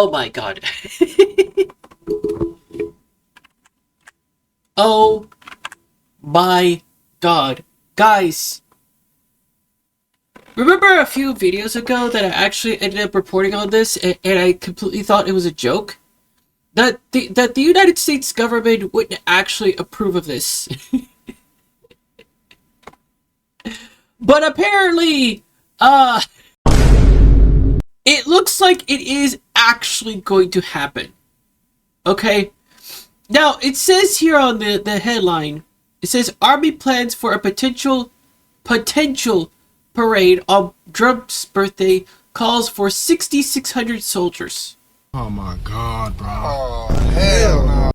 Oh my god. Oh my god. Guys, remember a few videos ago that I actually ended up reporting on this and I completely thought it was a joke? That the United States government wouldn't actually approve of this. But apparently, it looks like it is actually going to happen. Okay? Now, it says here on the headline, it says Army plans for a potential parade on Trump's birthday calls for 6,600 soldiers. Oh my god, bro. Oh, hell no.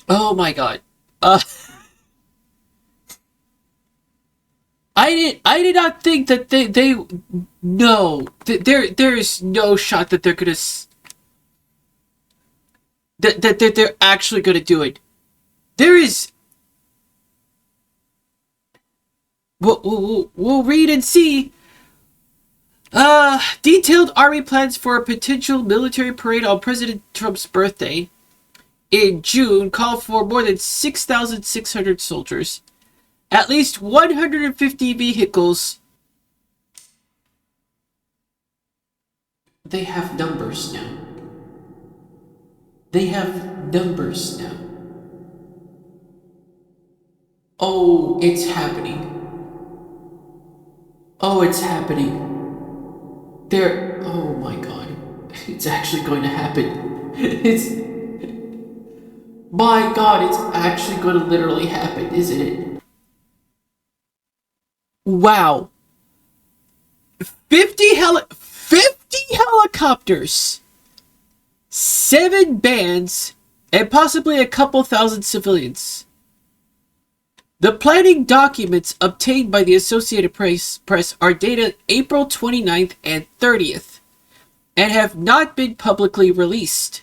Oh my god. I did not think that they no, there is no shot that they're gonna that they're actually gonna do it. There is. We'll read and see. Detailed army plans for a potential military parade on President Trump's birthday in June call for more than 6,600 soldiers, at least 150 vehicles. They have numbers now. They have numbers now. Oh, it's happening. Oh, it's happening. Oh my god. It's actually going to happen. My god, it's actually going to literally happen, isn't it? Wow. 50 helicopters, 7 bands, and possibly a couple thousand civilians. The planning documents obtained by the Associated Press are dated April 29th and 30th and have not been publicly released.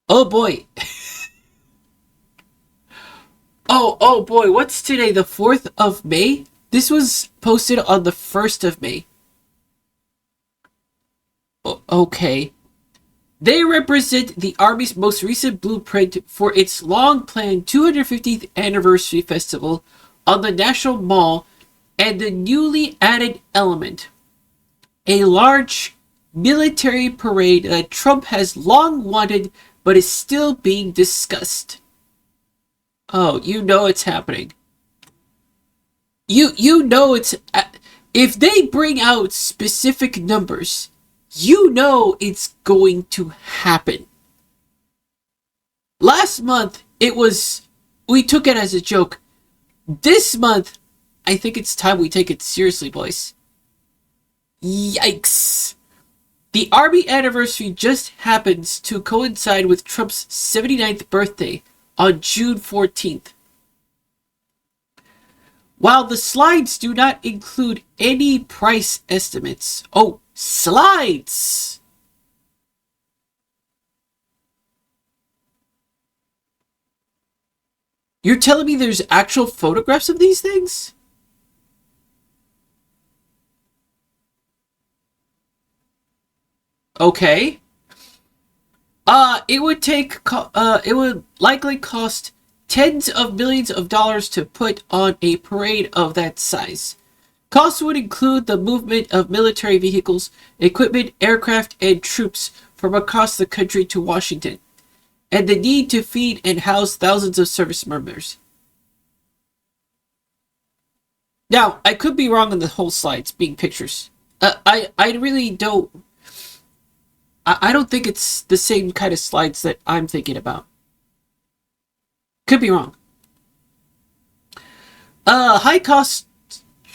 Oh boy. Oh boy, what's today? The 4th of May? This was posted on the 1st of May. Okay. They represent the Army's most recent blueprint for its long-planned 250th anniversary festival on the National Mall and the newly added element, a large military parade that Trump has long wanted but is still being discussed. Oh, you know it's happening. You know it's... If they bring out specific numbers, you know it's going to happen. Last month, we took it as a joke. This month, I think it's time we take it seriously, boys. Yikes. The Army anniversary just happens to coincide with Trump's 79th birthday on June 14th. While the slides do not include any price estimates. Oh, slides! You're telling me there's actual photographs of these things? Okay. It would likely cost tens of millions of dollars to put on a parade of that size. Costs would include the movement of military vehicles, equipment, aircraft, and troops from across the country to Washington, and the need to feed and house thousands of service members. Now, I could be wrong on the whole slides being pictures. I really don't... I don't think it's the same kind of slides that I'm thinking about. Could be wrong. High costs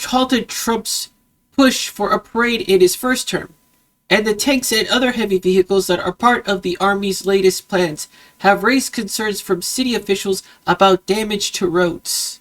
halted Trump's push for a parade in his first term, and the tanks and other heavy vehicles that are part of the Army's latest plans have raised concerns from city officials about damage to roads.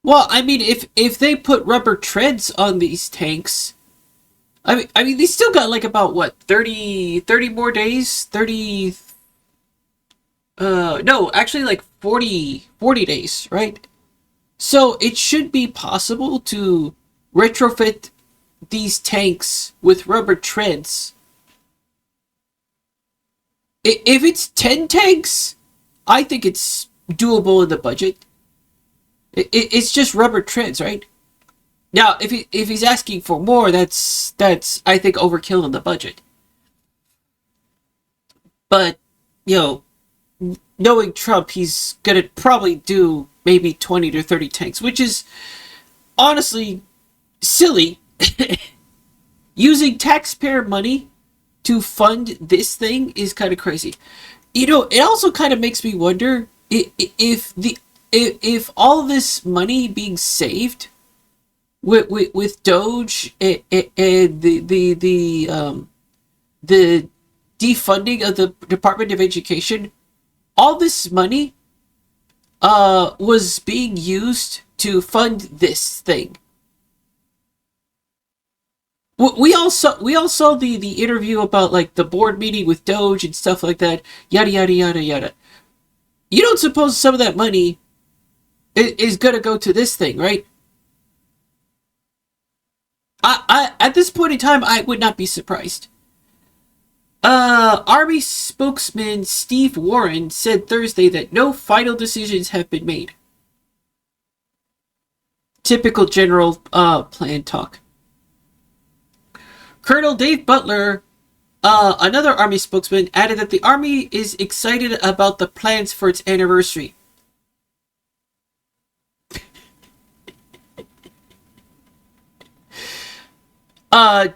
Well, I mean, if they put rubber treads on these tanks, I mean, they still got like about what 30 more days, 30. No, actually like 40 days, right? So it should be possible to retrofit these tanks with rubber treads. If it's 10 tanks, I think it's doable in the budget. It's just rubber treads, right? Now, if he's asking for more, that's I think overkill in the budget. But you know, knowing Trump, he's gonna probably do maybe 20 to 30 tanks, which is honestly silly. Using taxpayer money to fund this thing is kind of crazy. You know, it also kind of makes me wonder if all this money being saved with Doge and the defunding of the Department of Education, all this money was being used to fund this thing. We all saw the interview about like the board meeting with Doge and stuff like that. Yada yada yada yada. You don't suppose some of that money is gonna go to this thing, right? I at this point in time, I would not be surprised. Army spokesman Steve Warren said Thursday that no final decisions have been made. Typical general plan talk. Colonel Dave Butler, another Army spokesman, added that the Army is excited about the plans for its anniversary.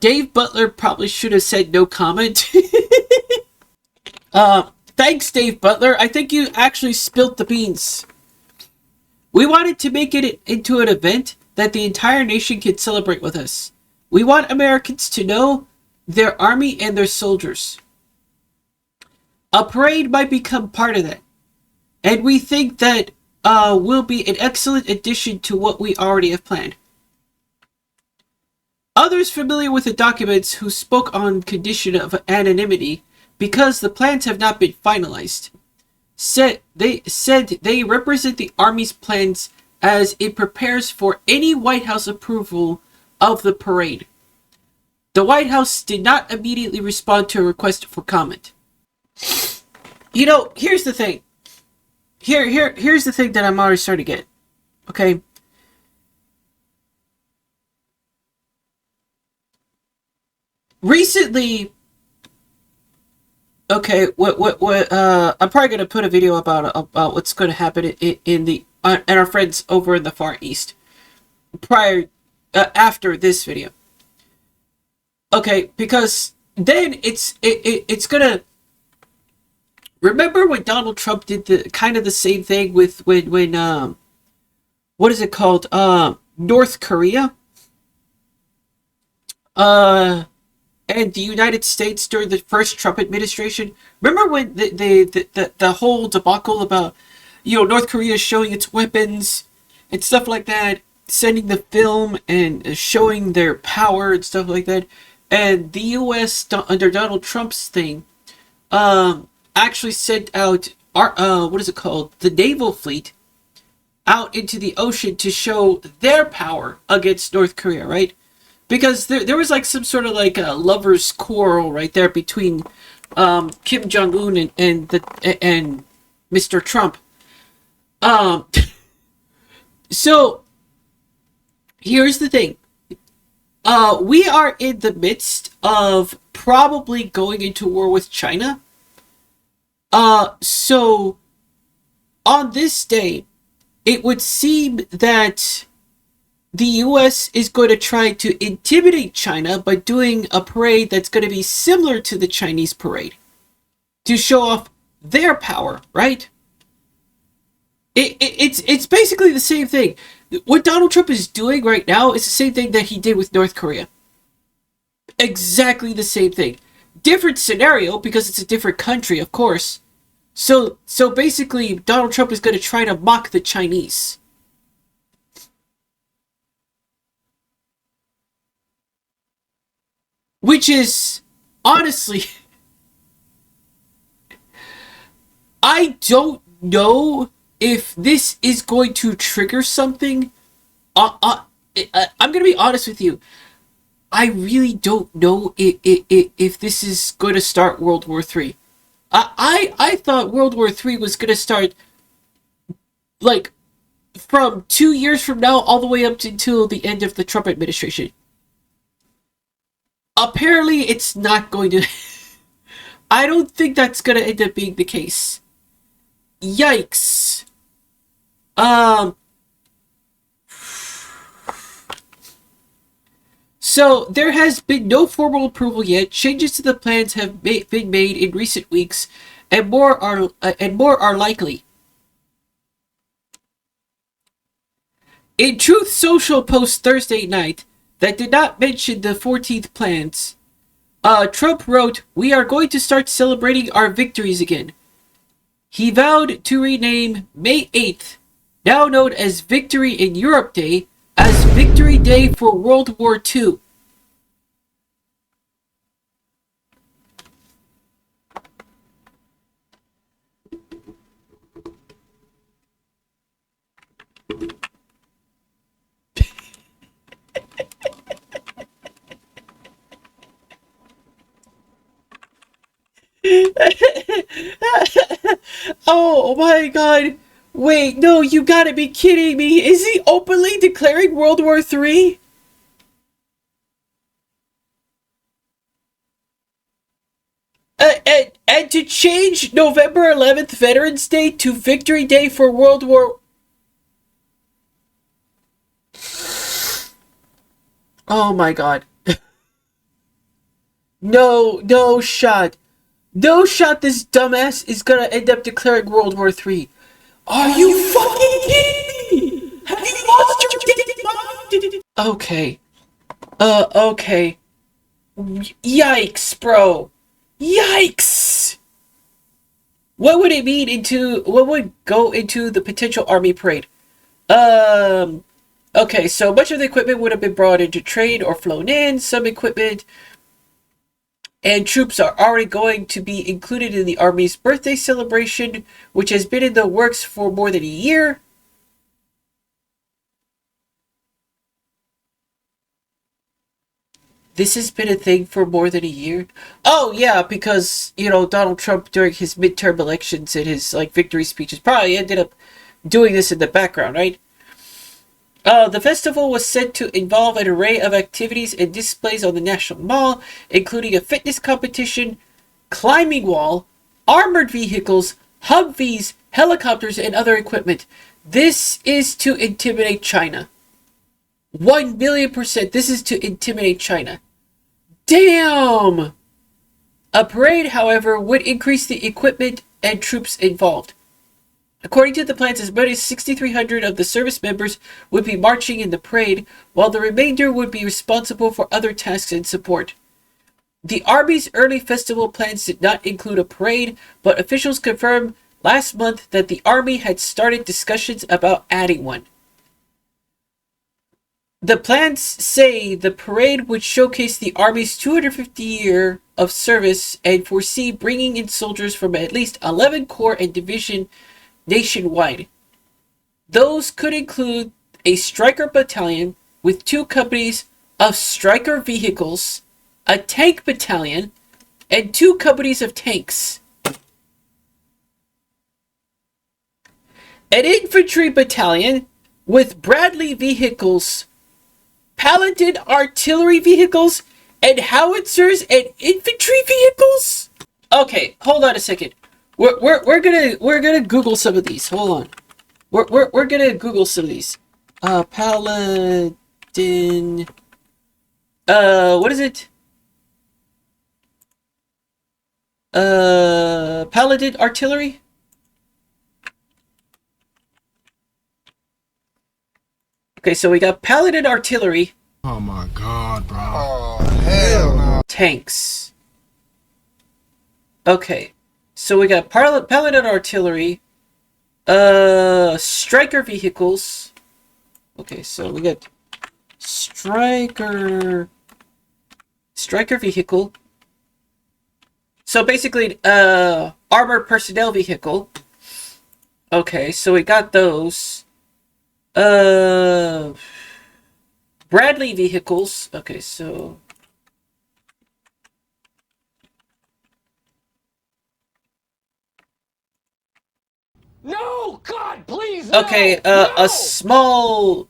Dave Butler probably should have said no comment. Thanks, Dave Butler. I think you actually spilt the beans. We wanted to make it into an event that the entire nation can celebrate with us. We want Americans to know their army and their soldiers. A parade might become part of that. And we think that will be an excellent addition to what we already have planned. Others familiar with the documents who spoke on condition of anonymity because the plans have not been finalized said they represent the Army's plans as it prepares for any White House approval of the parade. The White House did not immediately respond to a request for comment. You know, here's the thing. Here's the thing that I'm already starting to get. Okay? Recently, okay, I'm probably gonna put a video about what's going to happen in our friends over in the Far East after this video. Okay, because then it's gonna remember when Donald Trump did the kind of the same thing with when what is it called, North Korea, and the United States during the first Trump administration. Remember when the whole debacle about, you know, North Korea showing its weapons and stuff like that, sending the film and showing their power and stuff like that, and the U.S. under Donald Trump's thing actually sent out what is it called, the naval fleet out into the ocean to show their power against North Korea, right? Because there was like some sort of like a lover's quarrel right there between Kim Jong-un and Mr. Trump. So here's the thing. We are in the midst of probably going into war with China. So on this day, it would seem that the U.S. is going to try to intimidate China by doing a parade that's going to be similar to the Chinese parade to show off their power, right? It's basically the same thing. What Donald Trump is doing right now is the same thing that he did with North Korea. Exactly the same thing. Different scenario because it's a different country, of course. So basically, Donald Trump is going to try to mock the Chinese. Which is, honestly, I don't know if this is going to trigger something, I'm gonna be honest with you. I really don't know if this is going to start World War III. I thought World War III was going to start like from 2 years from now all the way up to, until the end of the Trump administration. Apparently, it's not going to. I don't think that's going to end up being the case. Yikes. So, there has been no formal approval yet. Changes to the plans have been made in recent weeks, and more are likely. In Truth Social post Thursday night that did not mention the 14th plans, Trump wrote, "We are going to start celebrating our victories again." He vowed to rename May 8th, now known as Victory in Europe Day, as Victory Day for World War II. Oh my god. Wait, no, you gotta be kidding me. Is he openly declaring World War III? And to change November 11th Veterans Day to Victory Day for World War... Oh my god. No shot. No shot this dumbass is gonna end up declaring World War III. Are you fucking kidding me? Have you lost your damn mind? Okay. Okay. Yikes, bro. Yikes! What would go into the potential army parade? Okay, so much of the equipment would have been brought into trade or flown in. Some equipment and troops are already going to be included in the Army's birthday celebration, which has been in the works for more than a year. This has been a thing for more than a year? Oh, yeah, because, Donald Trump, during his midterm elections and his, victory speeches, probably ended up doing this in the background, right? The festival was said to involve an array of activities and displays on the National Mall, including a fitness competition, climbing wall, armored vehicles, Humvees, helicopters, and other equipment. This is to intimidate China. 1,000,000%, this is to intimidate China. Damn! A parade, however, would increase the equipment and troops involved. According to the plans, as many as 6,300 of the service members would be marching in the parade, while the remainder would be responsible for other tasks and support. The Army's early festival plans did not include a parade, but officials confirmed last month that the Army had started discussions about adding one. The plans say the parade would showcase the Army's 250 year of service and foresee bringing in soldiers from at least 11 corps and division nationwide. Those could include a Stryker battalion with 2 companies of Stryker vehicles, a tank battalion, and 2 companies of tanks. An infantry battalion with Bradley vehicles, paladin artillery vehicles, and howitzers and infantry vehicles? Okay, hold on a second. We're gonna Google some of these. Hold on. We're gonna Google some of these. Paladin. What is it? Paladin artillery. Okay, so we got Paladin artillery. Oh my god, bro. Oh, hell no. Tanks. Okay. So we got Paladin artillery, Stryker vehicles. Okay, so we got Stryker vehicle. So basically, armored personnel vehicle. Okay, so we got those. Uh, Bradley vehicles. Okay, so No! God, please, no! okay, No! a small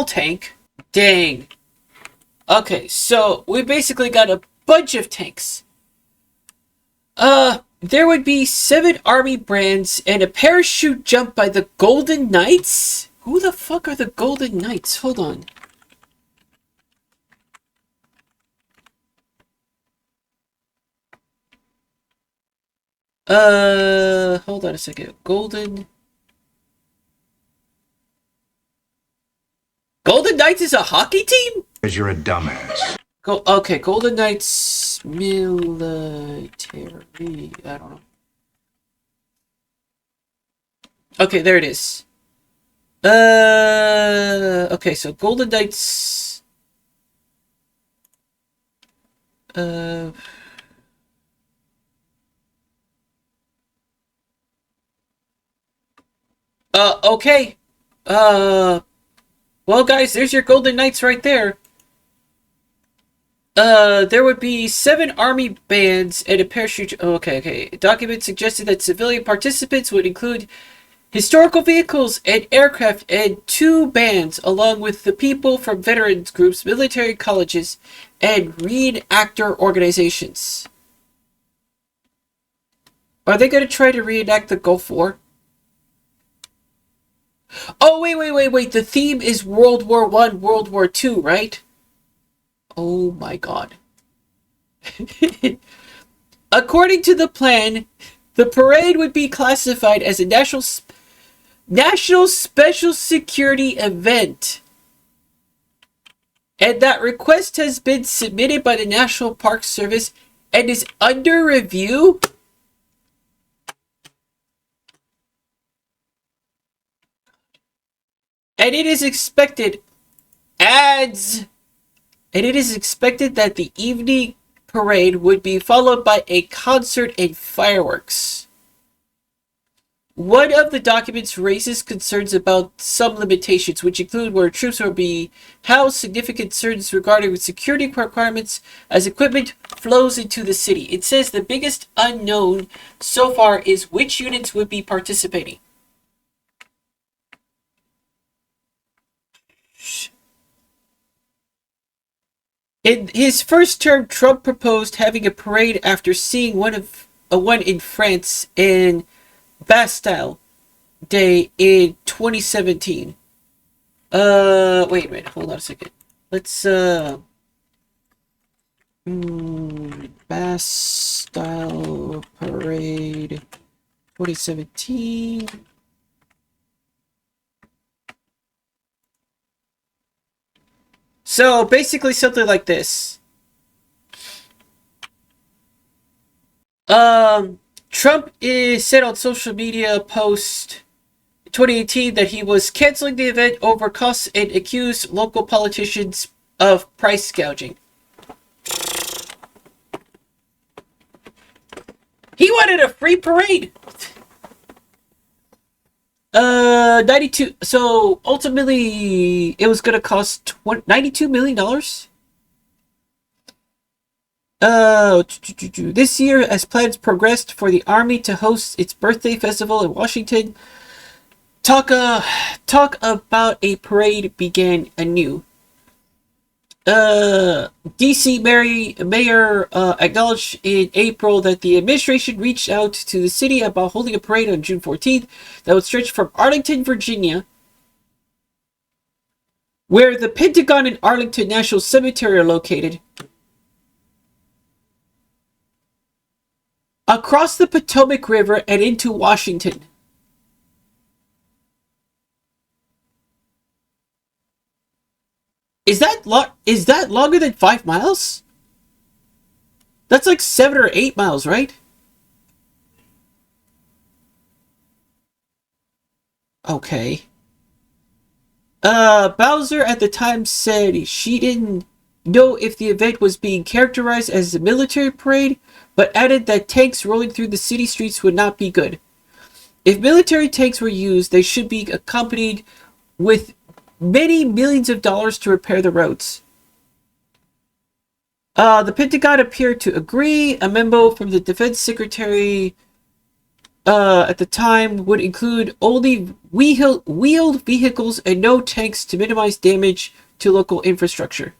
tank. Dang. Okay, so we basically got a bunch of tanks. There would be 7 army brands and a parachute jump by the Golden Knights? Who the fuck are the Golden Knights? Hold on. Hold on a second. Golden Knights is a hockey team? Because you're a dumbass. Okay, Golden Knights military. I don't know. Okay, there it is. Okay, so Golden Knights. Okay. Well, guys, there's your Golden Knights right there. There would be 7 army bands and a parachute. Oh, okay. Documents suggested that civilian participants would include historical vehicles and aircraft and 2 bands, along with the people from veterans groups, military colleges, and reenactor organizations. Are they going to try to reenact the Gulf War? Oh, wait. The theme is World War I, World War II, right? Oh my god. According to the plan, the parade would be classified as a national special security event. And that request has been submitted by the National Park Service and is under review. And it is expected that the evening parade would be followed by a concert and fireworks. One of the documents raises concerns about some limitations, which include where troops will be housed, significant concerns regarding security requirements as equipment flows into the city. It says the biggest unknown so far is which units would be participating. In his first term, Trump proposed having a parade after seeing one in France in Bastille Day in 2017. Wait a minute, hold on a second. Let's Bastille Parade 2017. So basically something like this. Trump said on social media post 2018 that he was canceling the event over costs and accused local politicians of price gouging. He wanted a free parade. 92. So ultimately, it was going to cost $92 million. This year, as plans progressed for the Army to host its birthday festival in Washington, talk about a parade began anew. DC Mayor acknowledged in April that the administration reached out to the city about holding a parade on June 14th that would stretch from Arlington, Virginia, where the Pentagon and Arlington National Cemetery are located, across the Potomac River and into Washington. Is that longer than 5 miles? That's like 7 or 8 miles, right? Okay. Bowser at the time said she didn't know if the event was being characterized as a military parade, but added that tanks rolling through the city streets would not be good. If military tanks were used, they should be accompanied with many millions of dollars to repair the roads. The Pentagon appeared to agree. A memo from the Defense Secretary at the time would include only wheeled vehicles and no tanks to minimize damage to local infrastructure.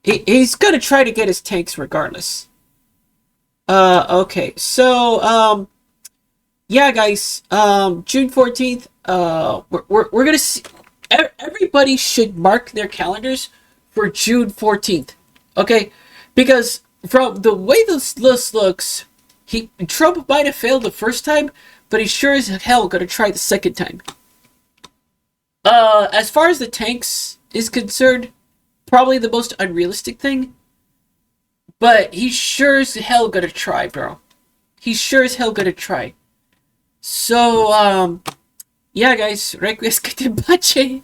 He's gonna try to get his tanks regardless. Okay, so, yeah, guys, June 14th, we're gonna see, everybody should mark their calendars for June 14th, okay? Because from the way this looks, Trump might have failed the first time, but he sure as hell gonna try the second time. As far as the tanks is concerned, probably the most unrealistic thing, but he's sure as hell gonna try, bro. He's sure as hell gonna try. So, yeah, guys, requiescat in pace.